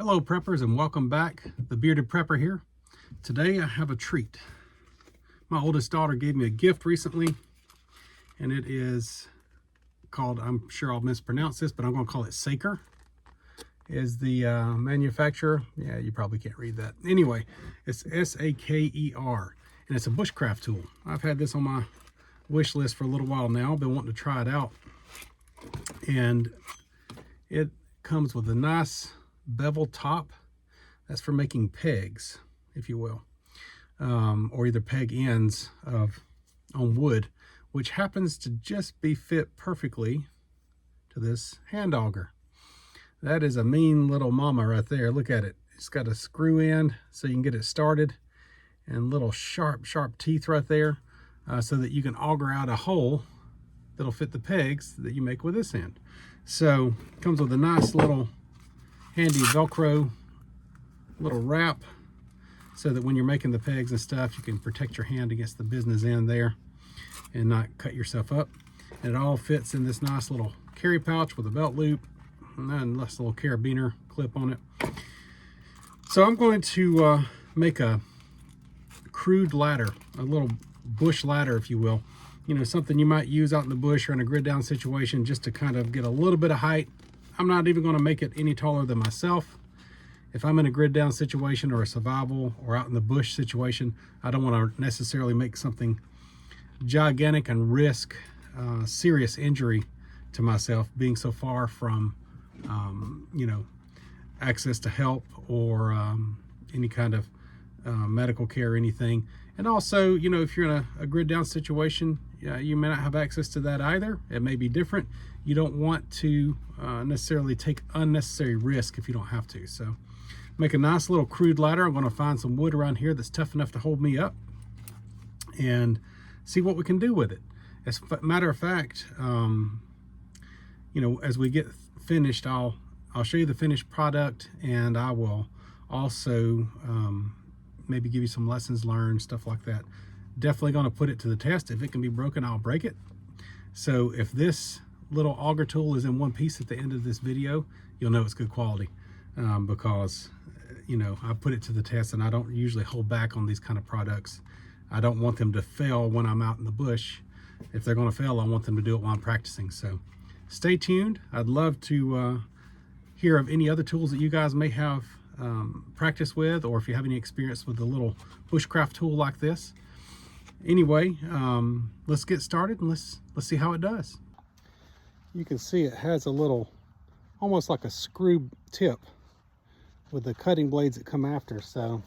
Hello preppers, and welcome back. The Bearded Prepper here. Today I have a treat. My oldest daughter gave me a gift recently, and it is called, I'm sure I'll mispronounce this, but I'm going to call it Saker. Is the manufacturer. Yeah, you probably can't read that. Anyway, it's S-A-K-E-R, and it's a bushcraft tool. I've had this on my wish list for a little while now. I've been wanting to try it out, and it comes with a nice bevel top. That's for making pegs, if you will, or either peg ends on wood, which happens to just be fit perfectly to this hand auger. That is a mean little mama right there. Look at it. It's got a screw end so you can get it started, and little sharp teeth right there, so that you can auger out a hole that'll fit the pegs that you make with this end. So it comes with a nice little handy Velcro little wrap, so that when you're making the pegs and stuff, you can protect your hand against the business end there and not cut yourself up. And it all fits in this nice little carry pouch with a belt loop and a nice little carabiner clip on it. So I'm going to make a crude ladder, a little bush ladder, if you will. You know, something you might use out in the bush or in a grid down situation, just to kind of get a little bit of height. I'm not even going to make it any taller than myself. If I'm in a grid down situation or a survival or out in the bush situation, I don't want to necessarily make something gigantic and risk serious injury to myself, being so far from you know, access to help or any kind of medical care or anything. And also, you know, if you're in a grid down situation, you may not have access to that either. It may be different. You don't want to necessarily take unnecessary risk if you don't have to. So make a nice little crude ladder. I'm going to find some wood around here that's tough enough to hold me up and see what we can do with it. As a matter of fact, you know, as we get finished, I'll show you the finished product, and I will also maybe give you some lessons learned, stuff like that. Definitely going to put it to the test. If it can be broken, I'll break it. So if this little auger tool is in one piece at the end of this video, you'll know it's good quality, because you know, I put it to the test, and I don't usually hold back on these kind of products. I don't want them to fail when I'm out in the bush. If they're going to fail, I want them to do it while I'm practicing. So stay tuned. I'd love to hear of any other tools that you guys may have practice with, or if you have any experience with a little bushcraft tool like this. Anyway, let's get started, and let's see how it does. You can see it has a little, almost like a screw tip with the cutting blades that come after. So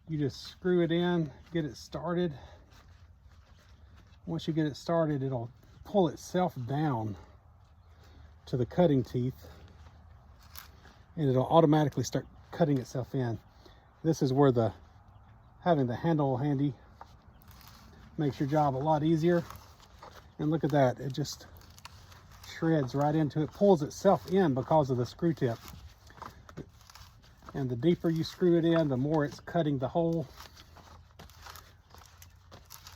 you just screw it in, get it started. Once you get it started, it'll pull itself down to the cutting teeth, and it'll automatically start cutting itself in. This is where having the handle handy makes your job a lot easier. And look at that, it just shreds right into it, pulls itself in because of the screw tip. And the deeper you screw it in, the more it's cutting the hole.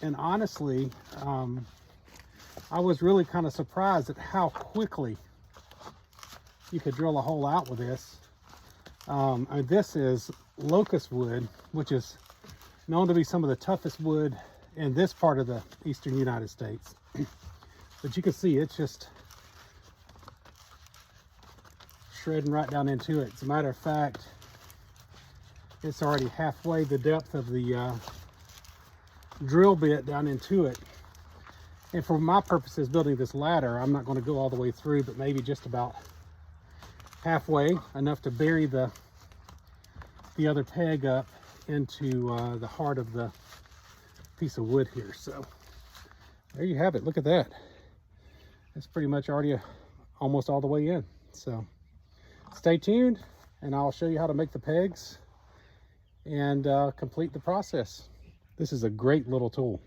And honestly, I was really kind of surprised at how quickly you could drill a hole out with this. This is locust wood, which is known to be some of the toughest wood in this part of the eastern United States. But you can see it's just shredding right down into it. As a matter of fact, it's already halfway the depth of the drill bit down into it. And for my purposes building this ladder, I'm not going to go all the way through, but maybe just about halfway, enough to bury the other peg up into the heart of the piece of wood here. So there you have it. Look at that. It's pretty much already almost all the way in. So stay tuned, and I'll show you how to make the pegs and complete the process. This is a great little tool.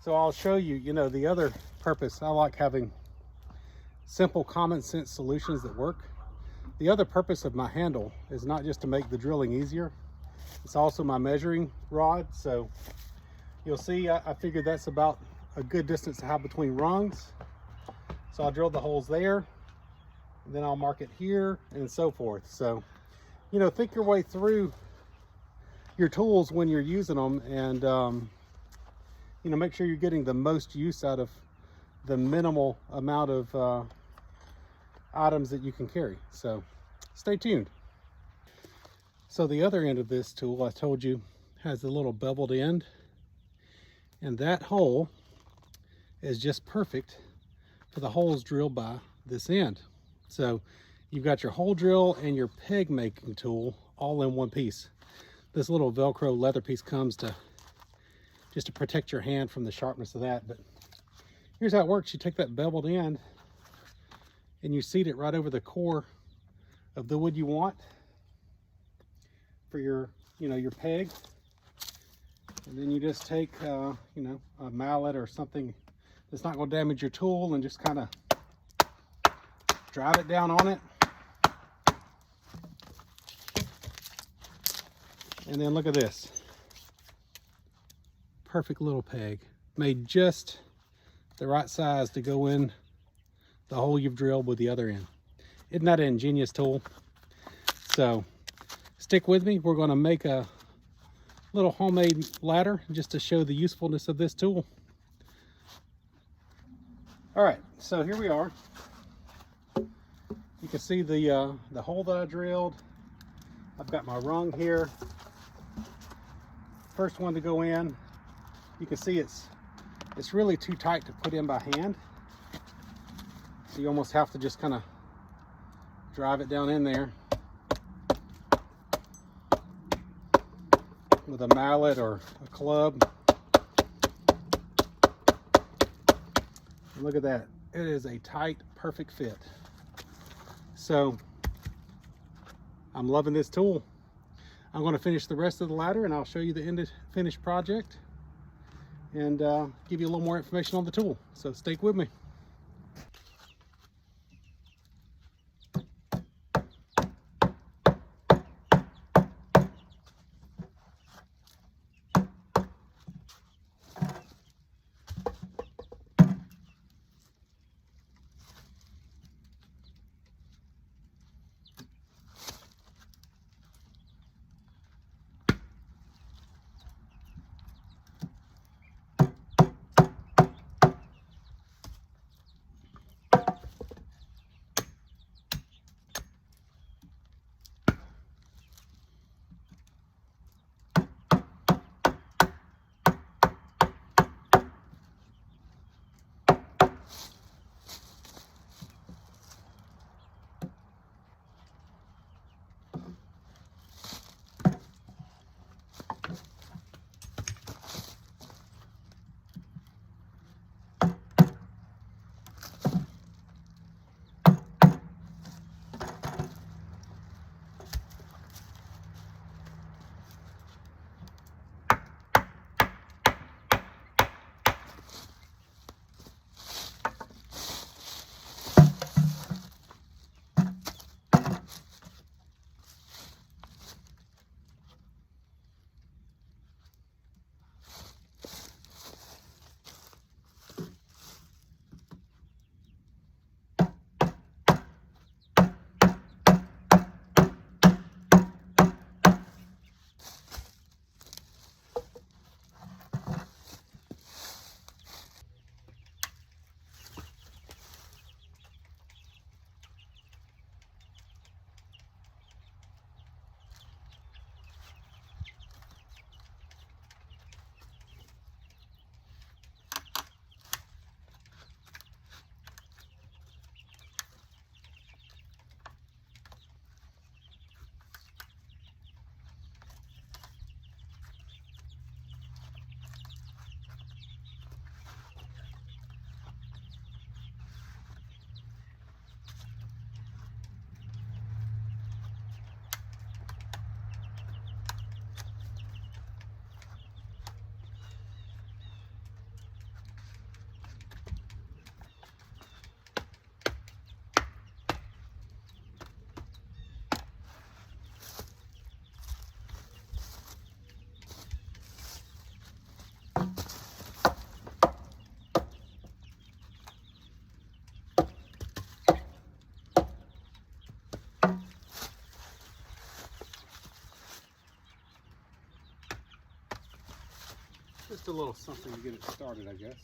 So I'll show you, you know, the other purpose. I like having simple common sense solutions that work. The other purpose of my handle is not just to make the drilling easier, it's also my measuring rod. So you'll see I figured that's about a good distance to have between rungs. So I'll drill the holes there, and then I'll mark it here, and so forth. So, you know, think your way through your tools when you're using them, and you know, make sure you're getting the most use out of the minimal amount of items that you can carry. So stay tuned. So the other end of this tool, I told you, has a little beveled end, and that hole is just perfect for the holes drilled by this end. So you've got your hole drill and your peg making tool all in one piece. This little Velcro leather piece comes just to protect your hand from the sharpness of that. But here's how it works. You take that beveled end and you seat it right over the core of the wood you want for your, you know, your peg. And then you just take, you know, a mallet or something that's not going to damage your tool, and just kind of drive it down on it. And then look at this. Perfect little peg, made just the right size to go in the hole you've drilled with the other end. Isn't that an ingenious tool? So stick with me. We're going to make a little homemade ladder just to show the usefulness of this tool. All right, so here we are. You can see the hole that I drilled. I've got my rung here. First one to go in. You can see it's really too tight to put in by hand. So you almost have to just kind of drive it down in there with a mallet or a club. And look at that. It is a tight, perfect fit. So I'm loving this tool. I'm going to finish the rest of the ladder, and I'll show you the end finished project, and give you a little more information on the tool. So stick with me. Just a little something to get it started, I guess.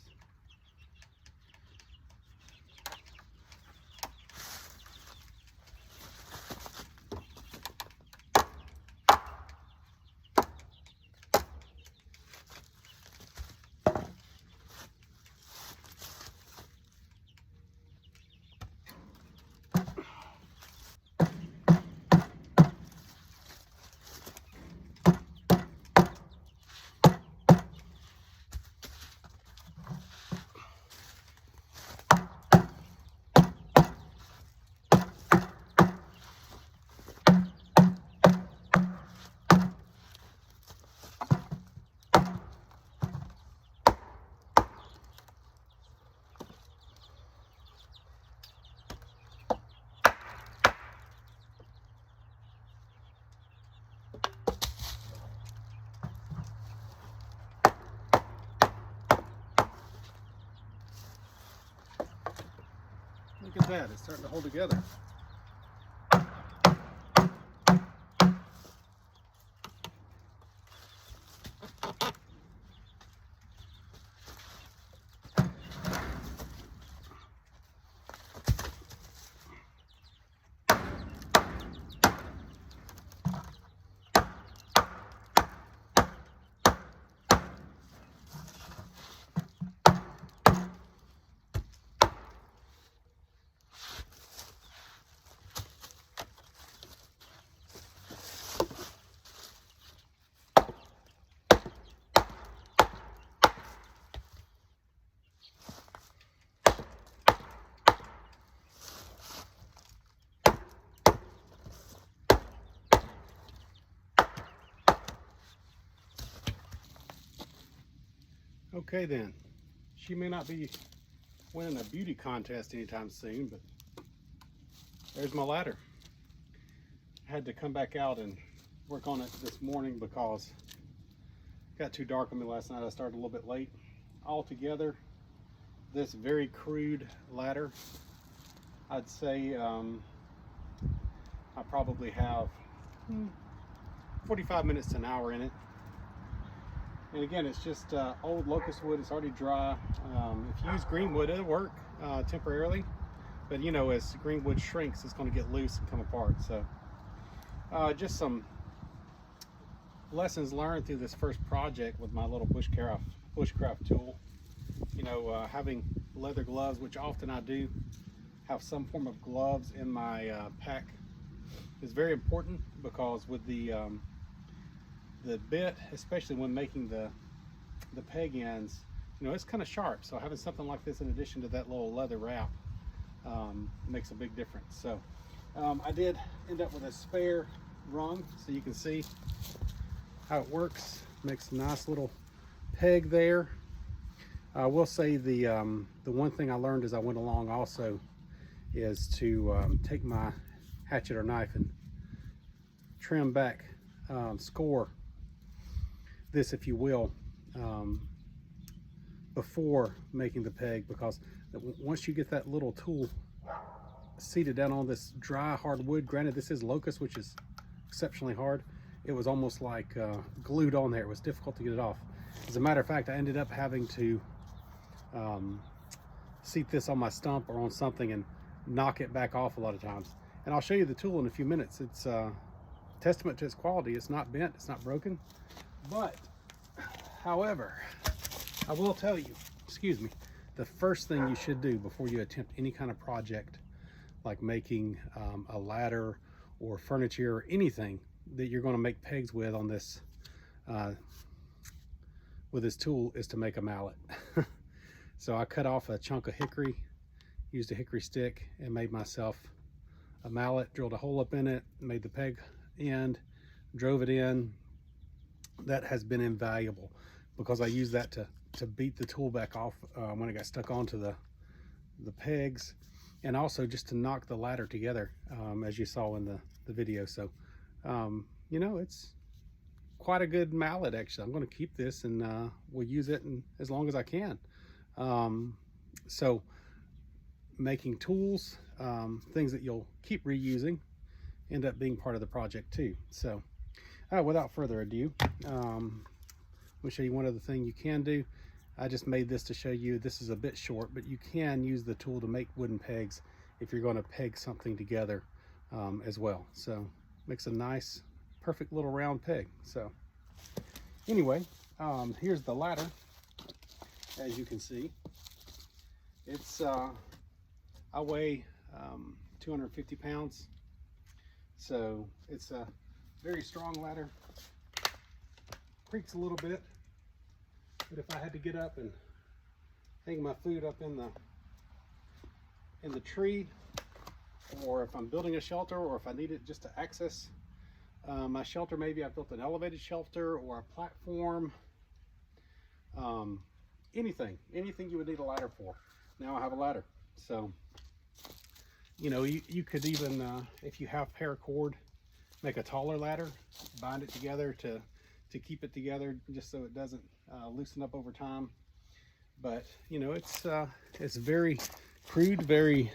Look at that, it's starting to hold together. Okay then, she may not be winning a beauty contest anytime soon, but there's my ladder. I had to come back out and work on it this morning because it got too dark on me last night. I started a little bit late. Altogether, this very crude ladder, I'd say I probably have 45 minutes to an hour in it. And again, it's just old locust wood. It's already dry. If you use green wood, it'll work temporarily. But you know, as green wood shrinks, it's going to get loose and come apart. So just some lessons learned through this first project with my little bushcraft tool. You know, having leather gloves, which often I do have some form of gloves in my pack, is very important, because with the bit, especially when making the peg ends, you know, it's kind of sharp. So having something like this in addition to that little leather wrap makes a big difference. So I did end up with a spare rung, so you can see how it works. Makes a nice little peg there. I will say the one thing I learned as I went along also is to take my hatchet or knife and trim back, score this, if you will, before making the peg, because once you get that little tool seated down on this dry hard wood, granted this is locust, which is exceptionally hard, it was almost like glued on there. It was difficult to get it off. As a matter of fact, I ended up having to seat this on my stump or on something and knock it back off a lot of times. And I'll show you the tool in a few minutes. It's testament to its quality. It's not bent, it's not broken. But however, I will tell you, excuse me, the first thing you should do before you attempt any kind of project like making a ladder or furniture or anything that you're going to make pegs with on this with this tool is to make a mallet. So I cut off a chunk of hickory, used a hickory stick, and made myself a mallet, drilled a hole up in it, made the peg end, drove it in. That has been invaluable because I used that to beat the tool back off when it got stuck onto the pegs, and also just to knock the ladder together, as you saw in the video. So you know, it's quite a good mallet actually. I'm going to keep this and we'll use it as long as I can. So making tools, things that you'll keep reusing, end up being part of the project too. So without further ado, me show you one other thing you can do. I just made this to show you. This is a bit short, but you can use the tool to make wooden pegs if you're going to peg something together as well. So makes a nice, perfect little round peg. So anyway, here's the ladder. As you can see, it's I weigh 250 pounds, so it's a very strong ladder. Creaks a little bit, but if I had to get up and hang my food up in the tree, or if I'm building a shelter, or if I need it just to access my shelter, maybe I built an elevated shelter or a platform, anything you would need a ladder for. Now I have a ladder. So, you know, you could even, if you have paracord, make a taller ladder, bind it together to keep it together, just so it doesn't loosen up over time. But you know, it's very crude, very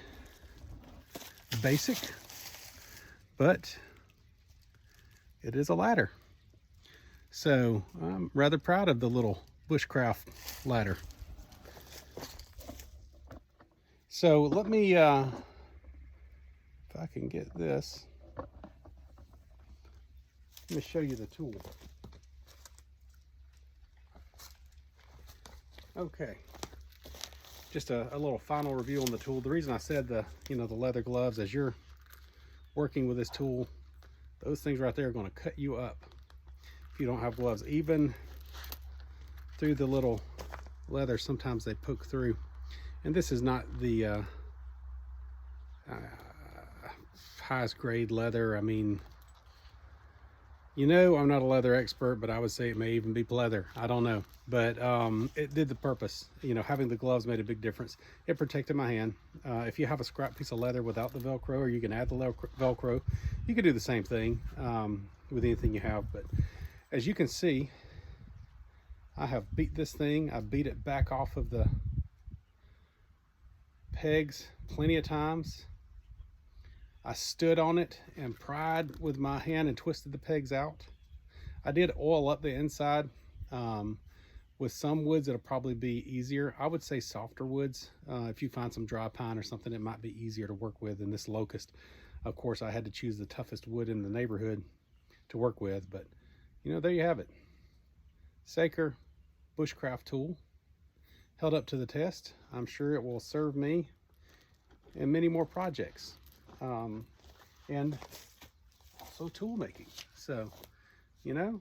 basic, but it is a ladder. So I'm rather proud of the little Bushcraft ladder. So let me, if I can get this, let me show you the tool. Okay, just a little final review on the tool. The reason I said the leather gloves, as you're working with this tool, those things right there are going to cut you up if you don't have gloves. Even through the little leather, sometimes they poke through. And this is not the highest grade leather. I mean, you know, I'm not a leather expert, but I would say it may even be pleather. I don't know, but it did the purpose. You know, having the gloves made a big difference. It protected my hand. If you have a scrap piece of leather without the Velcro, or you can add the Velcro, you can do the same thing with anything you have. But as you can see, I have beat this thing. I beat it back off of the pegs plenty of times. I stood on it and pried with my hand and twisted the pegs out. I did oil up the inside. With some woods, it'll probably be easier. I would say softer woods. If you find some dry pine or something, it might be easier to work with than this locust. Of course, I had to choose the toughest wood in the neighborhood to work with, but you know, there you have it. Saker Bushcraft tool, held up to the test. I'm sure it will serve me in many more projects. And also tool making. So, you know,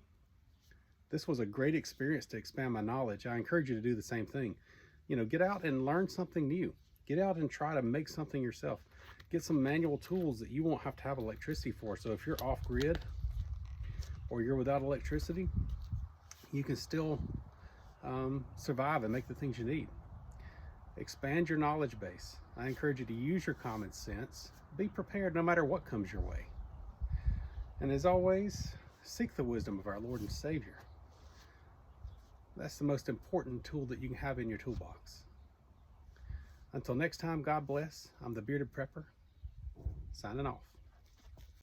this was a great experience to expand my knowledge. I encourage you to do the same thing. You know, get out and learn something new. Get out and try to make something yourself. Get some manual tools that you won't have to have electricity for. So if you're off grid or you're without electricity, you can still survive and make the things you need. Expand your knowledge base. I encourage you to use your common sense. Be prepared no matter what comes your way. And as always, seek the wisdom of our Lord and Savior. That's the most important tool that you can have in your toolbox. Until next time, God bless. I'm the Bearded Prepper, signing off.